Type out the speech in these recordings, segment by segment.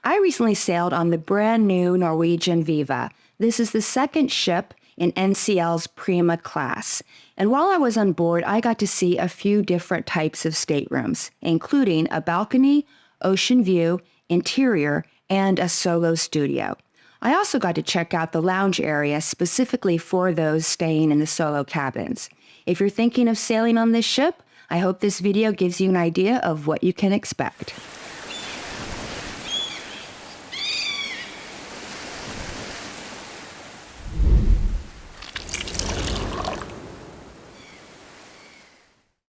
I recently sailed on the brand new Norwegian Viva. This is the second ship in NCL's Prima class. And while I was on board, I got to see a few different types of staterooms, including a balcony, ocean view, interior, and a solo studio. I also got to check out the lounge area specifically for those staying in the solo cabins. If you're thinking of sailing on this ship, I hope this video gives you an idea of what you can expect.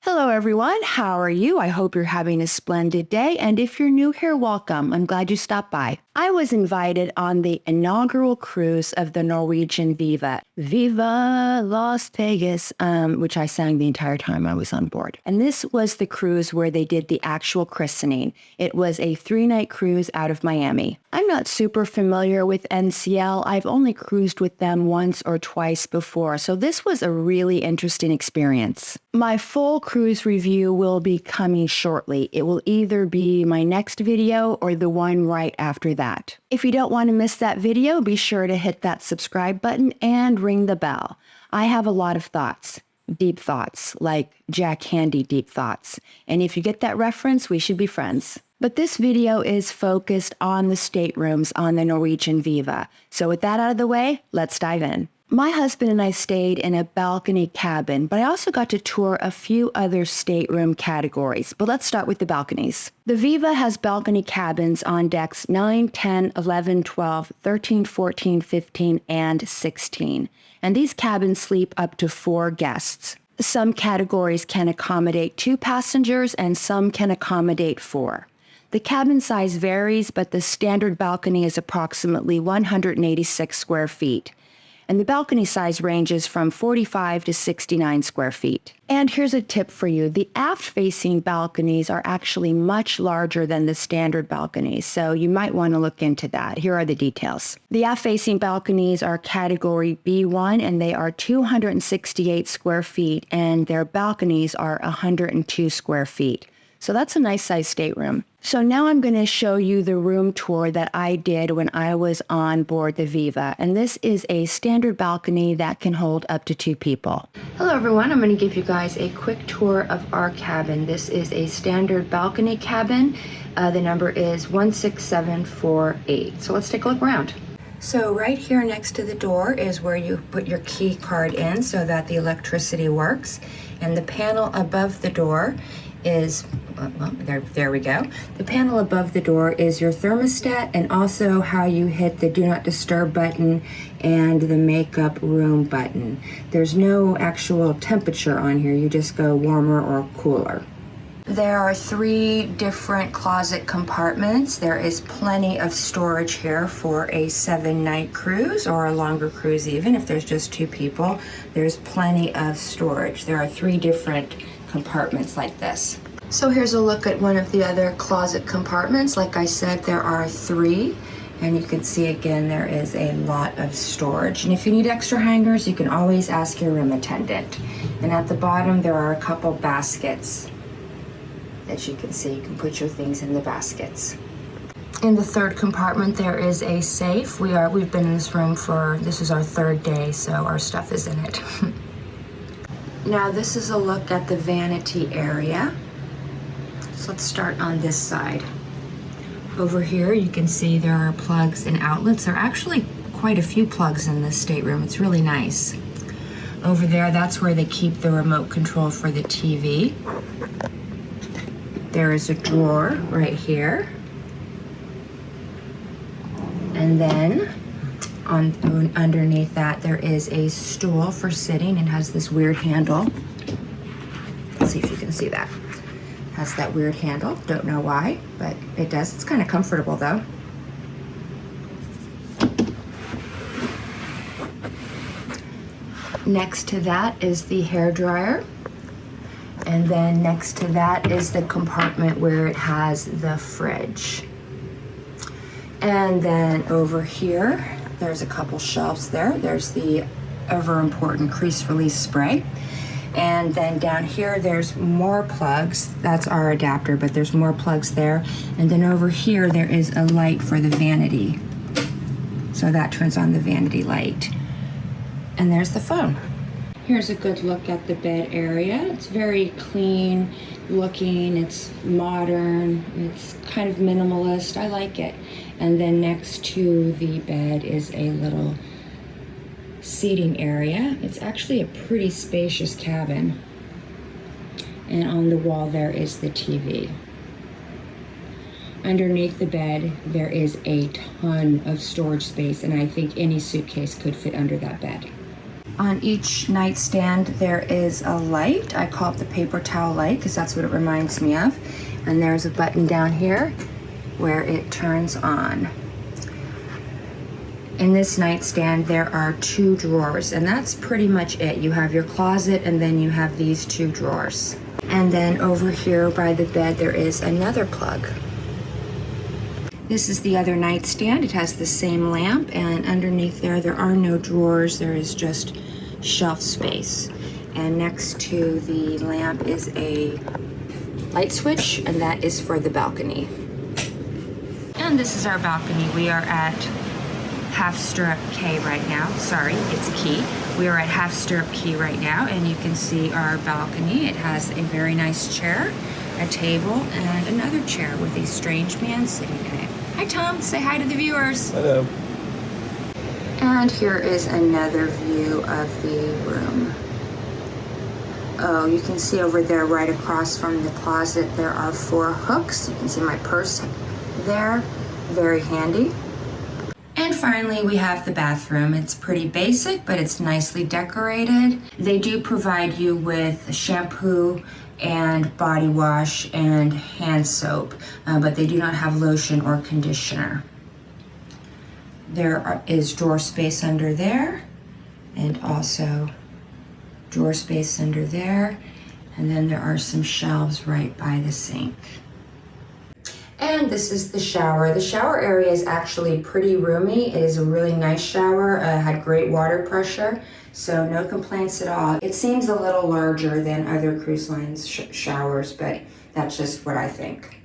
Hello everyone, how are you? I hope you're having a splendid day, and if you're new here, welcome. I'm glad you stopped by. I was invited on the inaugural cruise of the Norwegian Viva. Viva Las Vegas, which I sang the entire time I was on board. And this was the cruise where they did the actual christening. It was a 3-night cruise out of Miami. I'm not super familiar with NCL. I've only cruised with them once or twice before, so this was a really interesting experience. My full cruise review will be coming shortly. It will either be my next video or the one right after that. If you don't want to miss that video, be sure to hit that subscribe button and ring the bell. I have a lot of thoughts, deep thoughts, like Jack Handy deep thoughts. And if you get that reference, we should be friends. But this video is focused on the staterooms on the Norwegian Viva. So with that out of the way, let's dive in. My husband and I stayed in a balcony cabin, but I also got to tour a few other stateroom categories. But let's start with the balconies. The Viva has balcony cabins on decks 9, 10, 11, 12, 13, 14, 15, and 16. And these cabins sleep up to 4 guests. Some categories can accommodate 2 passengers and some can accommodate 4. The cabin size varies, but the standard balcony is approximately 186 square feet. And the balcony size ranges from 45 to 69 square feet. And here's a tip for you. The aft-facing balconies are actually much larger than the standard balconies, so you might want to look into that. Here are the details. The aft-facing balconies are category B1, and they are 268 square feet, and their balconies are 102 square feet. So that's a nice size stateroom. So now I'm going to show you the room tour that I did when I was on board the Viva. And this is a standard balcony that can hold up to 2 people. Hello everyone, I'm going to give you guys a quick tour of our cabin. This is a standard balcony cabin. The number is 16748. So let's take a look around. So right here next to the door is where you put your key card in so that the electricity works. And the panel above the door is, well, there we go. The panel above the door is your thermostat and also how you hit the do not disturb button and the makeup room button. There's no actual temperature on here. You just go warmer or cooler. There are 3 different closet compartments. There is plenty of storage here for a 7-night cruise or a longer cruise even. If there's just 2 people, there's plenty of storage. There are 3 different compartments like this. So here's a look at one of the other closet compartments. Like I said, there are 3, and you can see again there is a lot of storage. And if you need extra hangers, you can always ask your room attendant. And at the bottom there are a couple baskets. As you can see, you can put your things in the baskets. In the 3rd compartment there is a safe. We've been in this room this is our 3rd day, so our stuff is in it. Now this is a look at the vanity area. So let's start on this side. Over here you can see there are plugs and outlets. There are actually quite a few plugs in this stateroom. It's really nice. Over there, that's where they keep the remote control for the TV. There is a drawer right here. And then underneath that there is a stool for sitting and has this weird handle. Let's see if you can see that. Has that weird handle. Don't know why, but it does. It's kind of comfortable though. Next to that is the hair dryer. And then next to that is the compartment where it has the fridge. And then over here, there's a couple shelves there. There's the ever important crease release spray. And then down here, there's more plugs. That's our adapter, but there's more plugs there. And then over here, there is a light for the vanity. So that turns on the vanity light. And there's the phone. Here's a good look at the bed area. It's very clean looking, it's modern, it's kind of minimalist. I like it. And then next to the bed is a little seating area. It's actually a pretty spacious cabin. And on the wall there is the TV. Underneath the bed there is a ton of storage space, and I think any suitcase could fit under that bed. On each nightstand there is a light. I call it the paper towel light because that's what it reminds me of. And there's a button down here where it turns on. In this nightstand there are 2 drawers, and that's pretty much it. You have your closet and then you have these 2 drawers. And then over here by the bed there is another plug. This is the other nightstand. It has the same lamp, and underneath there are no drawers. There is just shelf space. And next to the lamp is a light switch, and that is for the balcony. And this is our balcony. We are at half stirrup K right now. Sorry, it's Key. We are at half stirrup Key right now, and you can see our balcony. It has a very nice chair, a table, and another chair with a strange man sitting in it. Hi, Tom. Say hi to the viewers. Hello. And here is another view of the room. Oh, you can see over there right across from the closet there are 4 hooks. You can see my purse there. Very handy. And finally, we have the bathroom. It's pretty basic, but it's nicely decorated. They do provide you with shampoo and body wash and hand soap, but they do not have lotion or conditioner. There is drawer space under there, and also drawer space under there, and then there are some shelves right by the sink. And this is the shower. The shower area is actually pretty roomy. It is a really nice shower, had great water pressure, so no complaints at all. It seems a little larger than other cruise lines showers, but that's just what I think.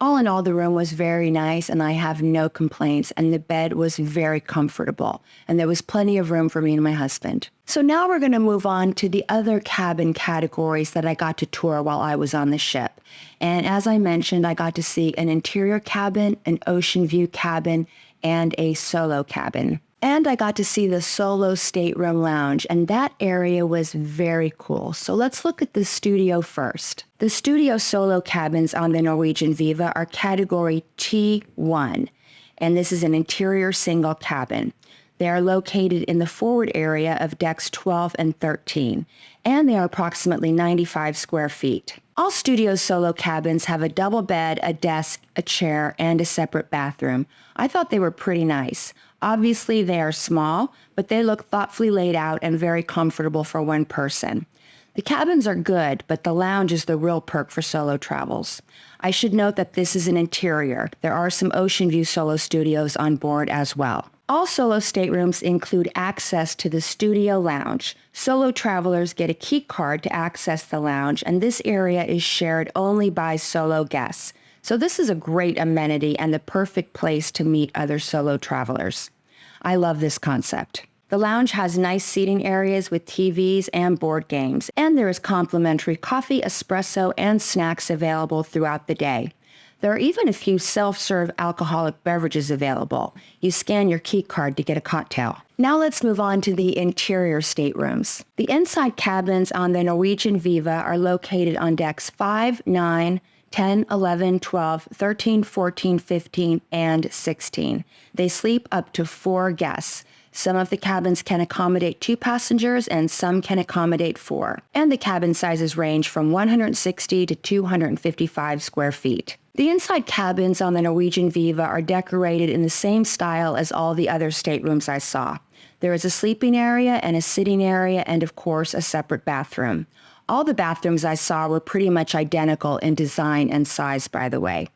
All in all, the room was very nice, and I have no complaints, and the bed was very comfortable, and there was plenty of room for me and my husband. So now we're going to move on to the other cabin categories that I got to tour while I was on the ship. And as I mentioned, I got to see an interior cabin, an Oceanview cabin, and a solo cabin. And I got to see the solo stateroom lounge, and that area was very cool. So let's look at the studio first. The studio solo cabins on the Norwegian Viva are category T1, and this is an interior single cabin. They are located in the forward area of decks 12 and 13, and they are approximately 95 square feet. All studio solo cabins have a double bed, a desk, a chair, and a separate bathroom. I thought they were pretty nice. Obviously, they are small, but they look thoughtfully laid out and very comfortable for one person. The cabins are good, but the lounge is the real perk for solo travels. I should note that this is an interior. There are some Oceanview solo studios on board as well. All solo staterooms include access to the studio lounge. Solo travelers get a key card to access the lounge, and this area is shared only by solo guests. So this is a great amenity and the perfect place to meet other solo travelers. I love this concept. The lounge has nice seating areas with TVs and board games, and there is complimentary coffee, espresso, and snacks available throughout the day. There are even a few self-serve alcoholic beverages available. You scan your key card to get a cocktail. Now let's move on to the interior staterooms. The inside cabins on the Norwegian Viva are located on decks 5, 9, 10, 11, 12, 13, 14, 15, and 16. They sleep up to 4 guests. Some of the cabins can accommodate 2 passengers and some can accommodate 4. And the cabin sizes range from 160 to 255 square feet. The inside cabins on the Norwegian Viva are decorated in the same style as all the other staterooms I saw. There is a sleeping area and a sitting area and, of course, a separate bathroom. All the bathrooms I saw were pretty much identical in design and size, by the way.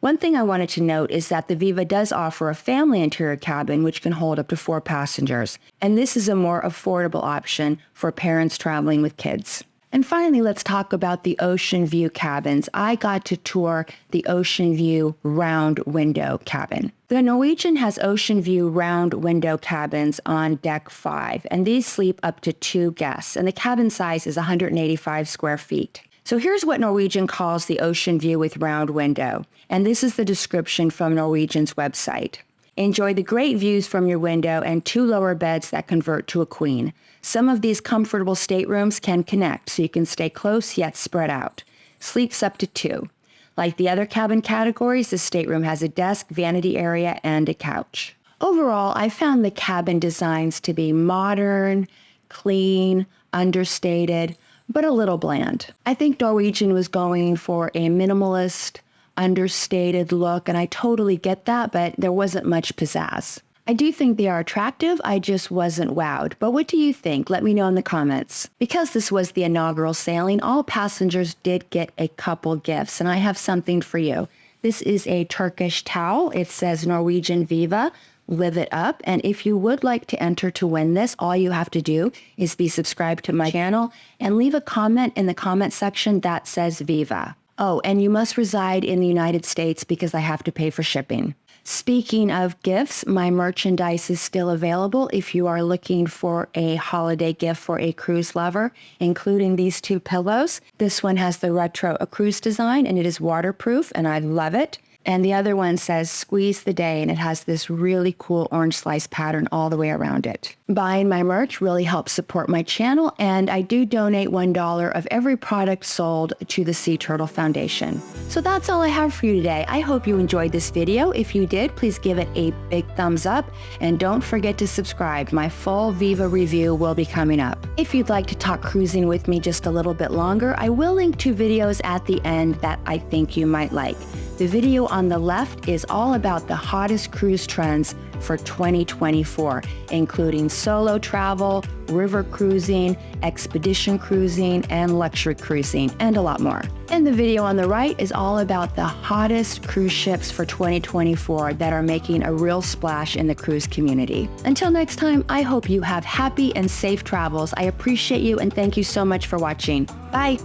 One thing I wanted to note is that the Viva does offer a family interior cabin which can hold up to 4 passengers, and this is a more affordable option for parents traveling with kids. And finally, let's talk about the Oceanview cabins. I got to tour the Oceanview round window cabin. The Norwegian has Oceanview round window cabins on deck 5, and these sleep up to 2 guests, and the cabin size is 185 square feet. So here's what Norwegian calls the Oceanview with round window, and this is the description from Norwegian's website. Enjoy the great views from your window and 2 lower beds that convert to a queen. Some of these comfortable staterooms can connect, so you can stay close yet spread out. Sleeps up to 2. Like the other cabin categories, the stateroom has a desk, vanity area, and a couch. Overall, I found the cabin designs to be modern, clean, understated, but a little bland. I think Norwegian was going for a minimalist, understated look, and I totally get that, but there wasn't much pizzazz. I do think they are attractive, I just wasn't wowed. But what do you think? Let me know in the comments. Because this was the inaugural sailing, all passengers did get a couple gifts, and I have something for you. This is a Turkish towel. It says Norwegian Viva. Live it up. And if you would like to enter to win this, all you have to do is be subscribed to my channel and leave a comment in the comment section that says Viva. Oh, and you must reside in the United States because I have to pay for shipping. Speaking of gifts, my merchandise is still available if you are looking for a holiday gift for a cruise lover, including these 2 pillows. This one has the retro cruise design and it is waterproof and I love it. And the other one says squeeze the day and it has this really cool orange slice pattern all the way around it. Buying my merch really helps support my channel, and I do donate $1 of every product sold to the Sea Turtle Foundation. So that's all I have for you today. I hope you enjoyed this video. If you did, please give it a big thumbs up and don't forget to subscribe. My full Viva review will be coming up. If you'd like to talk cruising with me just a little bit longer, I will link 2 videos at the end that I think you might like. The video on the left is all about the hottest cruise trends for 2024, including solo travel, river cruising, expedition cruising, and luxury cruising, and a lot more. And the video on the right is all about the hottest cruise ships for 2024 that are making a real splash in the cruise community. Until next time, I hope you have happy and safe travels. I appreciate you and thank you so much for watching. Bye.